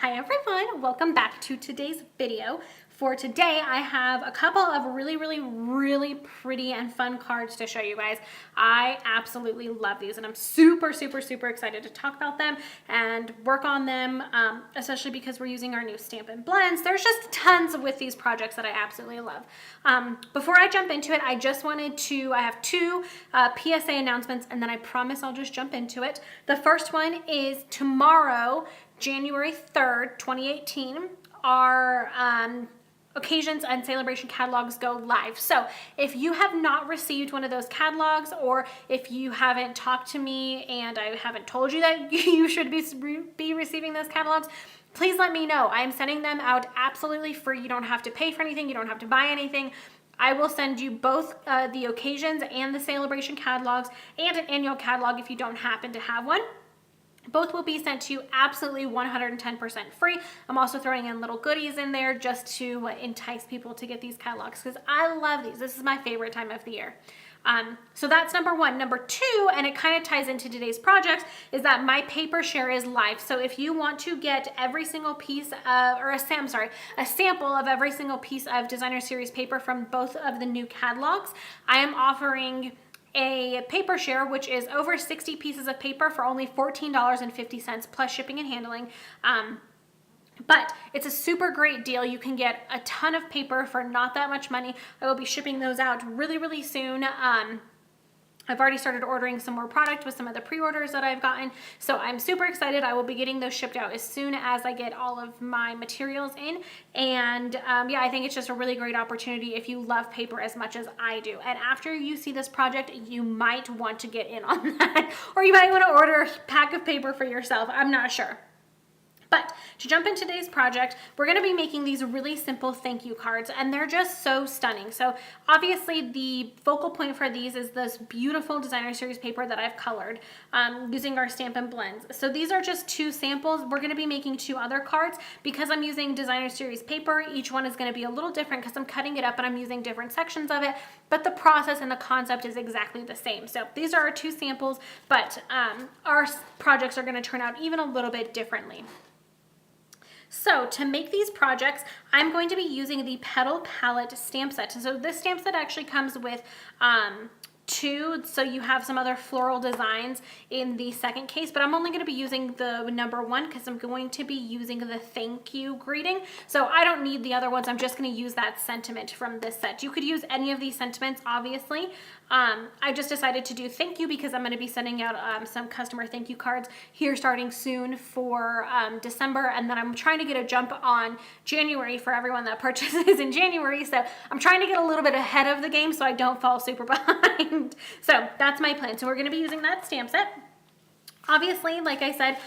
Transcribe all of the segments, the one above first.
Hi everyone, welcome back to today's video. For today, I have a couple of really pretty and fun cards to show you guys. I absolutely love these and I'm super excited to talk about them and work on them, especially because we're using our new Stampin' blends. There's just tons with these projects that I absolutely love. Before I jump into it, I just wanted to, I have two PSA announcements and then I promise I'll just jump into it. The first one is tomorrow, January 3rd, 2018, our occasions and celebration catalogs go live. So if you have not received one of those catalogs, or if you haven't talked to me and I haven't told you that you should be receiving those catalogs, please let me know. I'm sending them out absolutely free. You don't have to pay for anything. You don't have to buy anything. I will send you both the occasions and the celebration catalogs and an annual catalog if you don't happen to have one. Both will be sent to you absolutely 110% free. I'm also throwing in little goodies in there just to entice people to get these catalogs because I love these. This is my favorite time of the year. So that's number one. Number two, and it kind of ties into today's project, is that my paper share is live. So if you want to get every single piece of, or a sample of every single piece of designer series paper from both of the new catalogs, I am offering a paper share, which is over 60 pieces of paper for only $14.50 plus shipping and handling. But it's a super great deal. You can get a ton of paper for not that much money. I will be shipping those out really soon. I've already started ordering some more product with some of the pre-orders that I've gotten. So I'm super excited. I will be getting those shipped out as soon as I get all of my materials in. And yeah, I think it's just a really great opportunity if you love paper as much as I do. And after you see this project, you might want to get in on that. Or you might want to order a pack of paper for yourself. I'm not sure. But to jump into today's project, we're going to be making these really simple thank you cards, and they're just so stunning. So obviously the focal point for these is this beautiful designer series paper that I've colored using our Stampin' blends. So these are just two samples. We're going to be making two other cards because I'm using designer series paper. Each one is going to be a little different because I'm cutting it up and I'm using different sections of it, but the process and the concept is exactly the same. So these are our two samples, but our projects are going to turn out even a little bit differently. So to make these projects, I'm going to be using the Petal palette stamp set. So this stamp set actually comes with two, so you have some other floral designs in the second case, but I'm only going to be using the number one because I'm going to be using the thank you greeting. So I don't need the other ones. I'm just going to use that sentiment from this set. You could use any of these sentiments, obviously. I just decided to do thank you because I'm going to be sending out some customer thank you cards here starting soon for December, and then I'm trying to get a jump on January for everyone that purchases in January. So I'm trying to get a little bit ahead of the game so I don't fall super behind. So that's my plan. So we're going to be using that stamp set. Obviously, like I said,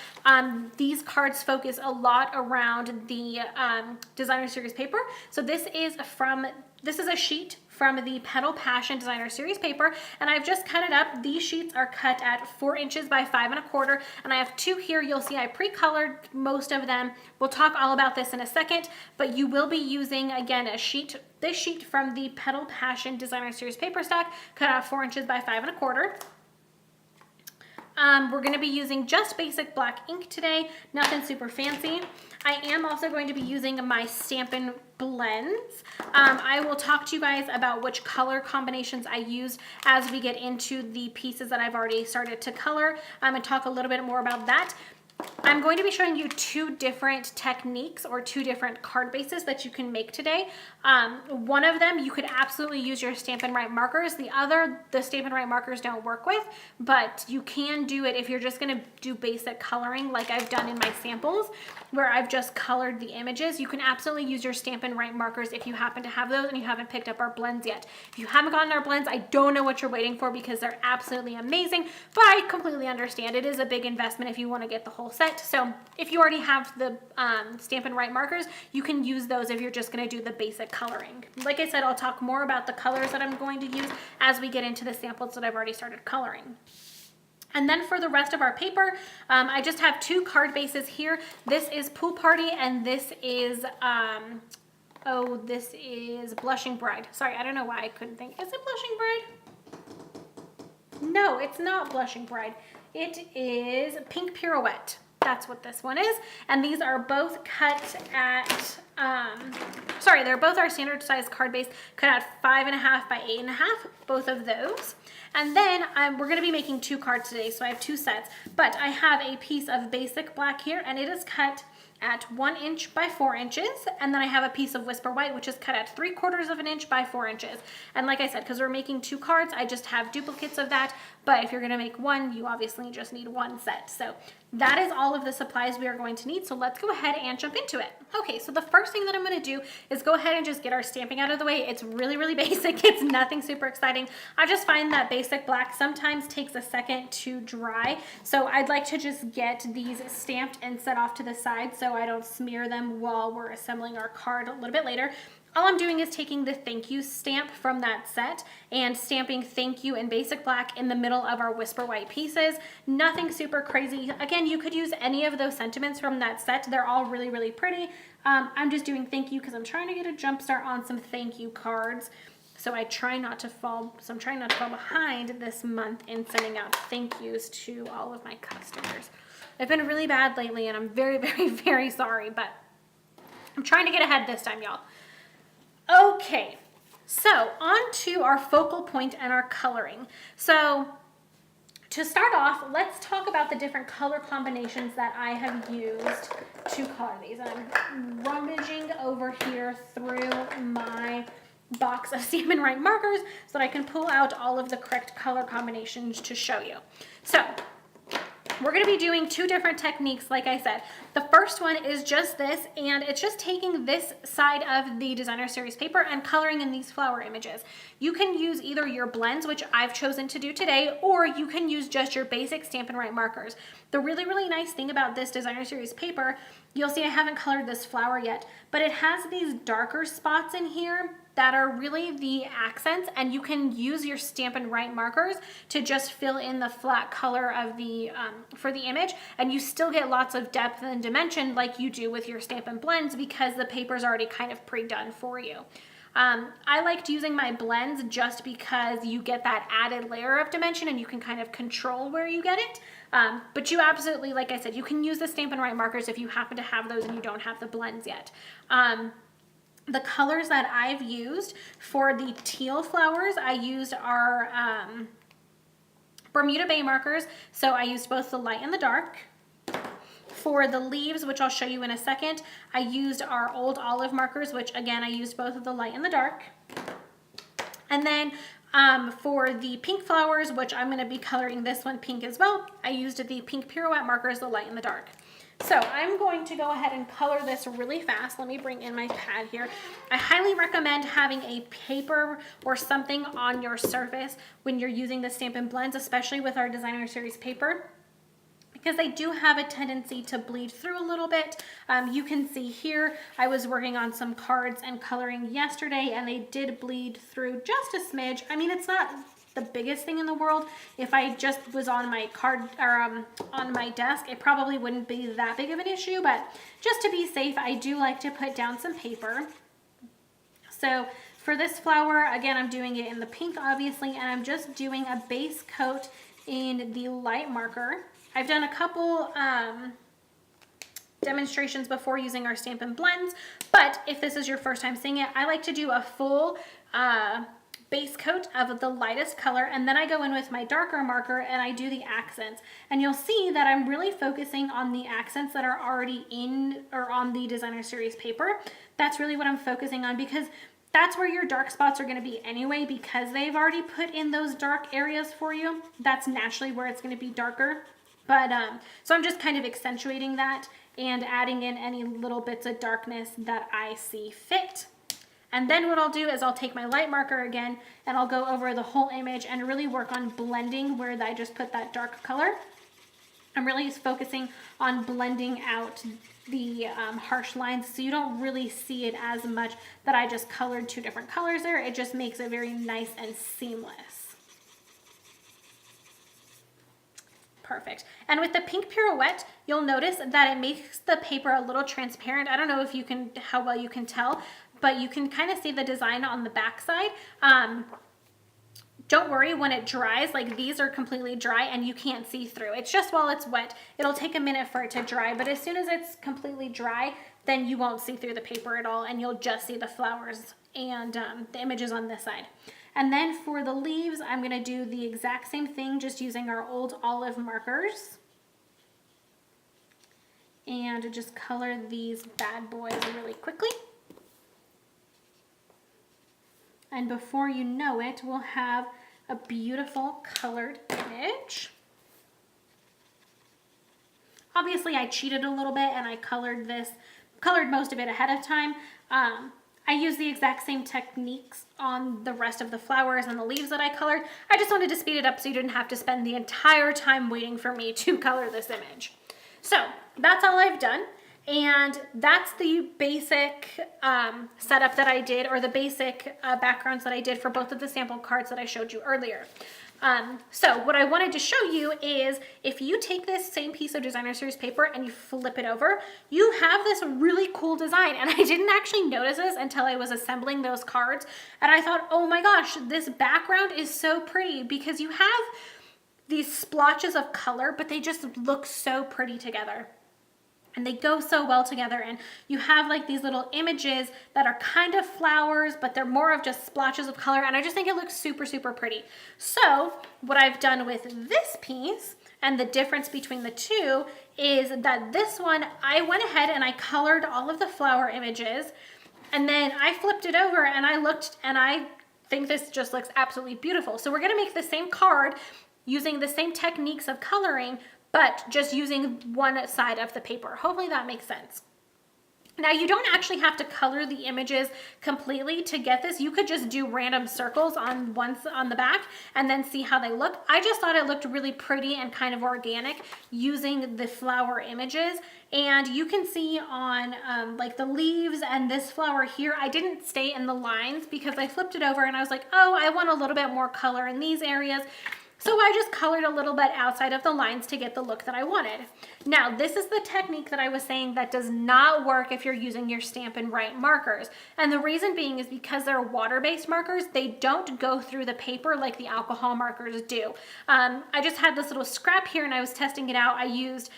these cards focus a lot around the designer series paper. So this is a sheet from the Petal Passion designer series paper, and I've just cut it up. These sheets are cut at 4 inches by 5 1/4, and I have two here. You'll see I pre-colored most of them. We'll talk all about this in a second, but you will be using, again, this sheet from the Petal Passion designer series paper stack, cut out 4 inches by 5 1/4. We're going to be using just basic black ink today, nothing super fancy. I am also going to be using my Stampin' blends. I will talk to you guys about which color combinations I used as we get into the pieces that I've already started to color, and talk a little bit more about that. I'm going to be showing you two different techniques or two different card bases that you can make today. One of them, you could absolutely use your Stampin' Write markers. The other, the Stampin' Write markers don't work with, but you can do it if you're just going to do basic coloring like I've done in my samples where I've just colored the images. You can absolutely use your Stampin' Write markers if you happen to have those and you haven't picked up our blends yet. If you haven't gotten our blends, I don't know what you're waiting for because they're absolutely amazing, but I completely understand. It is a big investment if you want to get the whole set. So if you already have the Stampin' Write markers, you can use those if you're just going to do the basic coloring. Like I said, I'll talk more about the colors that I'm going to use as we get into the samples that I've already started coloring. And then for the rest of our paper, I just have two card bases here. This is Pool Party and this is, this is Blushing Bride. Sorry, I don't know why I couldn't think. Is it Blushing Bride? No, it's not Blushing Bride. It is Pink Pirouette. That's what this one is. And these are both cut at, sorry, they're both our standard size card base, cut at 5.5 by 8.5, both of those. And then we're going to be making 2 cards today, so I have 2 sets. But I have a piece of basic black here, and it is cut at 1 inch by 4 inches, and then I have a piece of Whisper White, which is cut at 3/4 of an inch by 4 inches. And like I said, because we're making 2 cards, I just have duplicates of that, but if you're going to make 1, you obviously just need 1 set. So that is all of the supplies we are going to need, so let's go ahead and jump into it. Okay, so the first thing that I'm going to do is go ahead and just get our stamping out of the way. It's really, really basic. It's nothing super exciting. I just find that basic black sometimes takes a second to dry, so I'd like to just get these stamped and set off to the side so I don't smear them while we're assembling our card a little bit later. All I'm doing is taking the thank you stamp from that set and stamping thank you in basic black in the middle of our Whisper White pieces. Nothing super crazy. Again, you could use any of those sentiments from that set. They're all really, really pretty. I'm just doing thank you because I'm trying to get a jump start on some thank you cards. So I'm trying not to fall behind this month in sending out thank yous to all of my customers. I've been really bad lately and I'm very, very, very sorry, but I'm trying to get ahead this time, y'all. Okay, so on to our focal point and our coloring. So to start off, let's talk about the different color combinations that I have used to color these. I'm rummaging over here through my box of Stampin' Right markers so that I can pull out all of the correct color combinations to show you. So we're going to be doing 2 different techniques, like I said. The first one is just this, and it's just taking this side of the designer series paper and coloring in these flower images. You can use either your blends, which I've chosen to do today, or you can use just your basic Stampin' Right markers. The really, really nice thing about this designer series paper, you'll see I haven't colored this flower yet, but it has these darker spots in here that are really the accents, and you can use your Stampin' Right markers to just fill in the flat color of the for the image, and you still get lots of depth and dimension like you do with your Stampin' Blends because the paper's already kind of pre-done for you. I liked using my blends just because you get that added layer of dimension and you can kind of control where you get it. But you absolutely, like I said, you can use the Stampin' Right markers if you happen to have those and you don't have the blends yet. The colors that I've used for the teal flowers, I used our Bermuda Bay markers. So I used both the light and the dark. For the leaves, which I'll show you in a second, I used our Old Olive markers, which again, I used both of the light and the dark. And then for the pink flowers, which I'm going to be coloring this one pink as well, I used the pink pirouette markers, the light and the dark. So I'm going to go ahead and color this really fast. Let me bring in my pad here. I highly recommend having a paper or something on your surface when you're using the Stampin' Blends, especially with our designer series paper, because they do have a tendency to bleed through a little bit. You can see here, I was working on some cards and coloring yesterday, and they did bleed through just a smidge. I mean, it's not the biggest thing in the world. If I just was on my card or on my desk, it probably wouldn't be that big of an issue, but just to be safe, I do like to put down some paper. So for this flower, again, I'm doing it in the pink, obviously, and I'm just doing a base coat in the light marker. I've done a couple demonstrations before using our Stampin' Blends, but if this is your first time seeing it, I like to do a full base coat of the lightest color, and then I go in with my darker marker and I do the accents. And you'll see that I'm really focusing on the accents that are already in or on the designer series paper. That's really what I'm focusing on, because that's where your dark spots are going to be anyway, because they've already put in those dark areas for you. That's naturally where it's going to be darker. But so I'm just kind of accentuating that and adding in any little bits of darkness that I see fit. And then what I'll do is I'll take my light marker again and I'll go over the whole image and really work on blending where I just put that dark color. I'm really focusing on blending out the harsh lines, so you don't really see it as much that I just colored 2 different colors there. It just makes it very nice and seamless. Perfect. And with the pink pirouette, you'll notice that it makes the paper a little transparent. I don't know if you can, how well you can tell, but you can kind of see the design on the back side. don't worry when it dries, like these are completely dry and you can't see through. It's just while it's wet, it'll take a minute for it to dry, but as soon as it's completely dry, then you won't see through the paper at all and you'll just see the flowers and the images on this side. And then for the leaves, I'm gonna do the exact same thing, just using our old olive markers. And just color these bad boys really quickly. And before you know it, we'll have a beautiful colored image. Obviously, I cheated a little bit and I colored most of it ahead of time. I used the exact same techniques on the rest of the flowers and the leaves that I colored. I just wanted to speed it up so you didn't have to spend the entire time waiting for me to color this image. So that's all I've done. And that's the basic setup that I did, or the basic backgrounds that I did for both of the sample cards that I showed you earlier. So what I wanted to show you is if you take this same piece of designer series paper and you flip it over, you have this really cool design. And I didn't actually notice this until I was assembling those cards. And I thought, oh my gosh, this background is so pretty, because you have these splotches of color, but they just look so pretty together. And they go so well together, and you have like these little images that are kind of flowers, but they're more of just splotches of color, and I just think it looks super, super pretty. So what I've done with this piece, and the difference between the two, is that this one, I went ahead and I colored all of the flower images, and then I flipped it over and I looked, and I think this just looks absolutely beautiful. So we're gonna make the same card using the same techniques of coloring, but just using one side of the paper. Hopefully that makes sense. Now, you don't actually have to color the images completely to get this. You could just do random circles on the back and then see how they look. I just thought it looked really pretty and kind of organic using the flower images. And you can see on like the leaves and this flower here, I didn't stay in the lines because I flipped it over and I was like, oh, I want a little bit more color in these areas. So I just colored a little bit outside of the lines to get the look that I wanted. Now, this is the technique that I was saying that does not work if you're using your Stampin' Write markers. And the reason being is because they're water-based markers, they don't go through the paper like the alcohol markers do. I just had this little scrap here and I was testing it out. I used,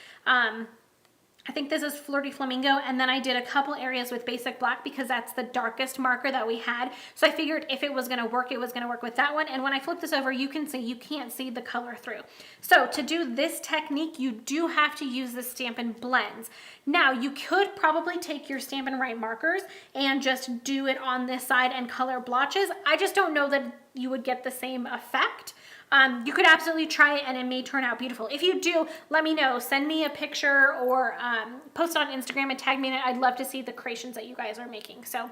I think this is Flirty Flamingo, and then I did a couple areas with Basic Black because that's the darkest marker that we had. So I figured if it was gonna work, it was gonna work with that one. And when I flip this over, you can see, you can't see the color through. So to do this technique, you do have to use the Stampin' Blends. Now, you could probably take your Stampin' Write markers and just do it on this side and color blotches. I just don't know that you would get the same effect. You could absolutely try it and it may turn out beautiful. If you do, let me know. Send me a picture or post it on Instagram and tag me in it. I'd love to see the creations that you guys are making. So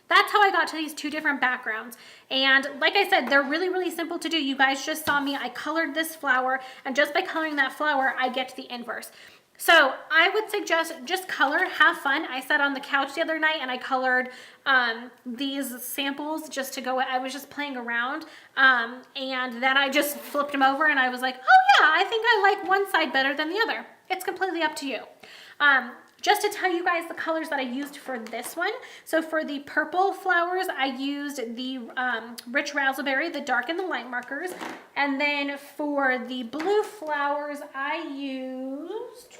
that's how I got to these two different backgrounds. And like I said, they're really, really simple to do. You guys just saw me. I colored this flower, and just by coloring that flower, I get the inverse. So I would suggest just color, have fun. I sat on the couch the other night and I colored these samples just to go, I was just playing around. And then I just flipped them over and I was like, oh yeah, I think I like one side better than the other. It's completely up to you. Just to tell you guys the colors that I used for this one. So for the purple flowers, I used the Rich Razzleberry, the dark and the light markers. And then for the blue flowers, I used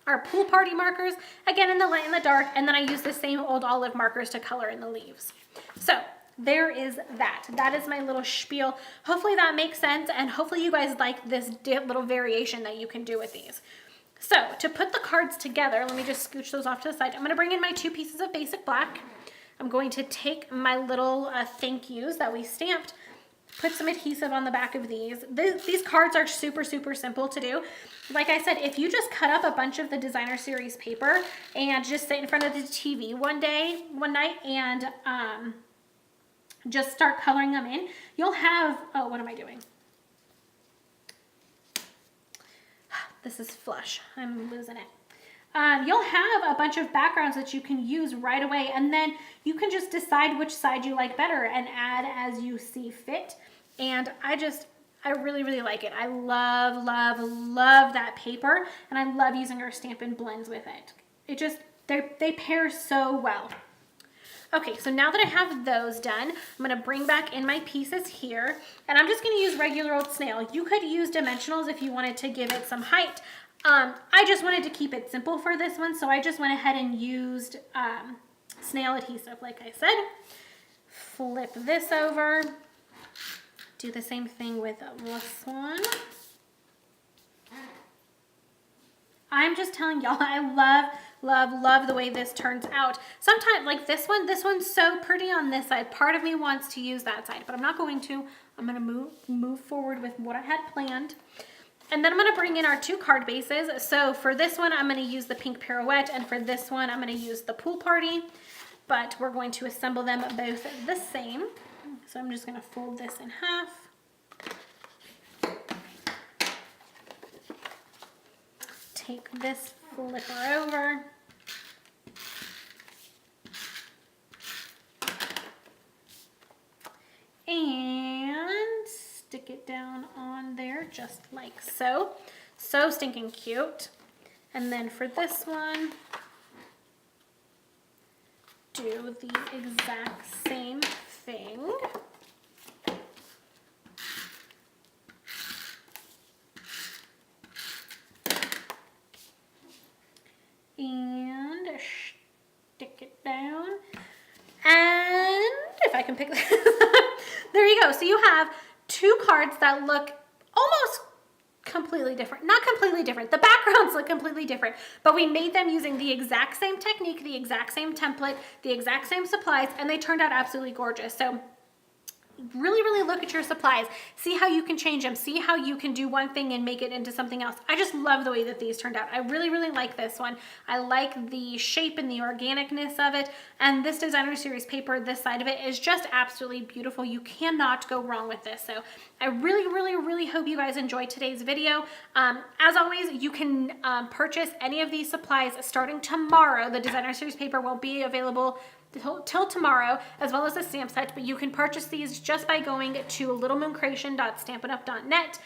our Pool Party markers, again in the light and the dark. And then I used the same old olive markers to color in the leaves. So there is that. That is my little spiel. Hopefully that makes sense. And hopefully you guys like this little variation that you can do with these. So to put the cards together, let me just scooch those off to the side. I'm going to bring in my two pieces of Basic Black. I'm going to take my little thank yous that we stamped, put some adhesive on the back of these. These cards are super, super simple to do. Like I said, if you just cut up a bunch of the designer series paper and just sit in front of the TV one night and just start coloring them in, you'll have, oh, what am I doing? This is flush. I'm losing it. You'll have a bunch of backgrounds that you can use right away, and then you can just decide which side you like better and add as you see fit. And I really, really like it. I love, love, love that paper, and I love using our Stampin' Blends with it. It just, they pair so well. Okay, so now that I have those done, I'm gonna bring back in my pieces here, and I'm just gonna use regular old snail. You could use dimensionals if you wanted to give it some height. I just wanted to keep it simple for this one, so I just went ahead and used snail adhesive, like I said. Flip this over. Do the same thing with this one. I'm just telling y'all, I love the way this turns out. Sometimes, like this one's so pretty on this side. Part of me wants to use that side, but I'm not going to. I'm gonna move forward with what I had planned. And then I'm gonna bring in our 2 card bases. So for this one, I'm gonna use the pink pirouette, and for this one, I'm gonna use the pool party, but we're going to assemble them both the same. So I'm just gonna fold this in half. Take this flipper over. And stick it down on there just like so. So stinking cute. And then for this one, do the exact same thing. And stick it down. And if I can pick this up, there you go. So you have 2 cards that look almost completely different. Not completely different. The backgrounds look completely different, but we made them using the exact same technique, the exact same template, the exact same supplies, and they turned out absolutely gorgeous. So really look at your supplies. See how you can change them. See how you can do one thing and make it into something else. I just love the way that these turned out. I really like this one. I like the shape and the organicness of it. And this designer series paper, this side of it, is just absolutely beautiful. You cannot go wrong with this. So I really hope you guys enjoyed today's video. As always, you can purchase any of these supplies starting tomorrow. The designer series paper will be available till tomorrow, as well as the stamp set, but you can purchase these just by going to littlemooncreation.stampinup.net.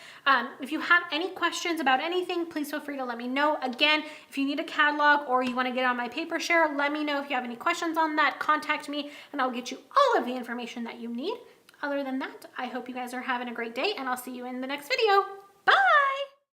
If you have any questions about anything, please feel free to let me know. Again, if you need a catalog or you want to get on my paper share, let me know. If you have any questions on that, contact me and I'll get you all of the information that you need. Other than that, I hope you guys are having a great day, and I'll see you in the next video.